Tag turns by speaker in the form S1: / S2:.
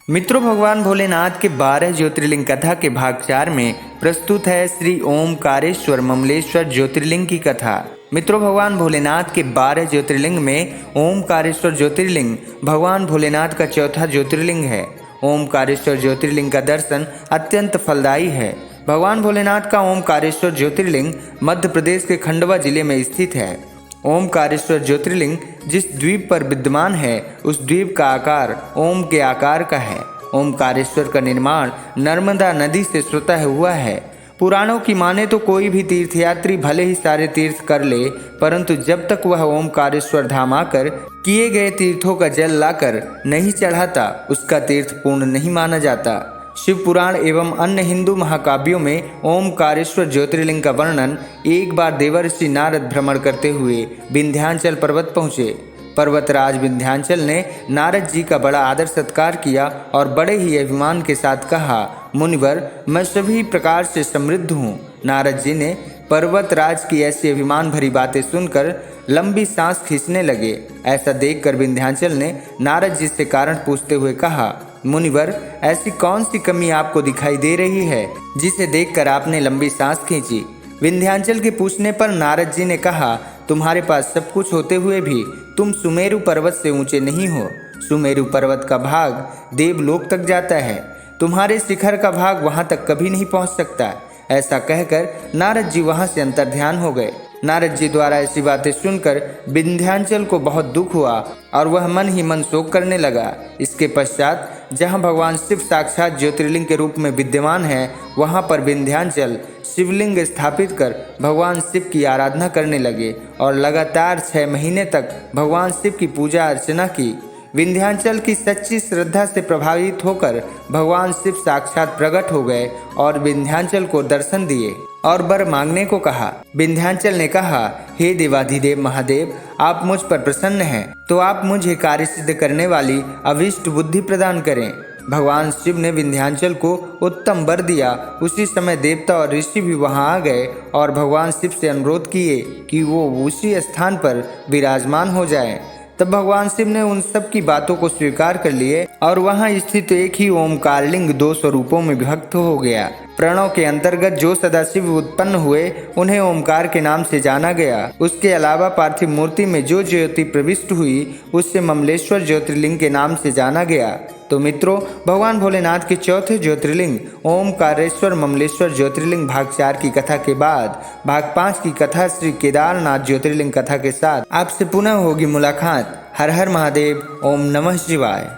S1: मित्रों, भगवान भोलेनाथ के 12 ज्योतिर्लिंग कथा के भाग 4 में प्रस्तुत है श्री ओमकारेश्वर ममलेश्वर ज्योतिर्लिंग की कथा। मित्रों, भगवान भोलेनाथ के 12 ज्योतिर्लिंग में ओमकारेश्वर ज्योतिर्लिंग भगवान भोलेनाथ का चौथा ज्योतिर्लिंग है। ओमकारेश्वर ज्योतिर्लिंग का दर्शन अत्यंत फलदायी है। भगवान भोलेनाथ का ओमकारेश्वर ज्योतिर्लिंग मध्य प्रदेश के खंडवा जिले में स्थित है। ओमकारेश्वर ज्योतिर्लिंग जिस द्वीप पर विद्यमान है उस द्वीप का आकार ओम के आकार का है। ओमकारेश्वर का निर्माण नर्मदा नदी से स्वतः हुआ है। पुराणों की माने तो कोई भी तीर्थयात्री भले ही सारे तीर्थ कर ले, परंतु जब तक वह ओमकारेश्वर धाम आकर किए गए तीर्थों का जल लाकर नहीं चढ़ाता उसका तीर्थ पूर्ण नहीं माना जाता। शिव पुराण एवं अन्य हिंदू महाकाव्यों में ओमकारेश्वर ज्योतिर्लिंग का वर्णन एक बार देवर्षि नारद भ्रमण करते हुए विंध्याचल पर्वत पहुँचे। पर्वतराज विंध्याचल ने नारद जी का बड़ा आदर सत्कार किया और बड़े ही अभिमान के साथ कहा, मुनिवर, मैं सभी प्रकार से समृद्ध हूँ। नारद जी ने पर्वतराज की ऐसी अभिमान भरी बातें सुनकर लंबी सांस खींचने लगे। ऐसा देखकर विंध्याचल ने नारद जी से कारण पूछते हुए कहा, मुनिवर, ऐसी कौन सी कमी आपको दिखाई दे रही है जिसे देखकर आपने लंबी सांस खींची? विंध्याचल के पूछने पर नारद जी ने कहा, तुम्हारे पास सब कुछ होते हुए भी तुम सुमेरु पर्वत से ऊंचे नहीं हो। सुमेरु पर्वत का भाग देवलोक तक जाता है, तुम्हारे शिखर का भाग वहां तक कभी नहीं पहुंच सकता। ऐसा कहकर नारद जी वहां से अंतर्ध्यान हो गए। नारद जी द्वारा ऐसी बातें सुनकर विंध्याचल को बहुत दुख हुआ और वह मन ही मन शोक करने लगा। इसके पश्चात जहां भगवान शिव साक्षात ज्योतिर्लिंग के रूप में विद्यमान है, वहां पर विंध्याचल शिवलिंग स्थापित कर भगवान शिव की आराधना करने लगे और लगातार 6 महीने तक भगवान शिव की पूजा अर्चना की। विंध्याचल की सच्ची श्रद्धा से प्रभावित होकर भगवान शिव साक्षात प्रकट हो गए और विंध्याचल को दर्शन दिए और वर मांगने को कहा। विंध्याचल ने कहा, हे देवाधिदेव महादेव, आप मुझ पर प्रसन्न हैं तो आप मुझे कार्य सिद्ध करने वाली अभीष्ट बुद्धि प्रदान करें। भगवान शिव ने विंध्याचल को उत्तम वर दिया। उसी समय देवता और ऋषि भी वहां आ गए और भगवान शिव से अनुरोध किए कि वो उसी स्थान पर विराजमान हो जाए। तब भगवान शिव ने उन सब की बातों को स्वीकार कर लिए और वहां स्थित एक ही ओमकारलिंग 2 स्वरूपों में विभक्त हो गया। प्रणव के अंतर्गत जो सदाशिव उत्पन्न हुए उन्हें ओमकार के नाम से जाना गया। उसके अलावा पार्थिव मूर्ति में जो ज्योति प्रविष्ट हुई उससे ममलेश्वर ज्योतिर्लिंग के नाम से जाना गया। तो मित्रों, भगवान भोलेनाथ के चौथे ज्योतिर्लिंग ओमकारेश्वर ममलेश्वर ज्योतिर्लिंग भाग 4 की कथा के बाद भाग 5 की कथा श्री केदारनाथ ज्योतिर्लिंग कथा के साथ आपसे पुनः होगी मुलाकात। हर हर महादेव। ओम नमः शिवाय।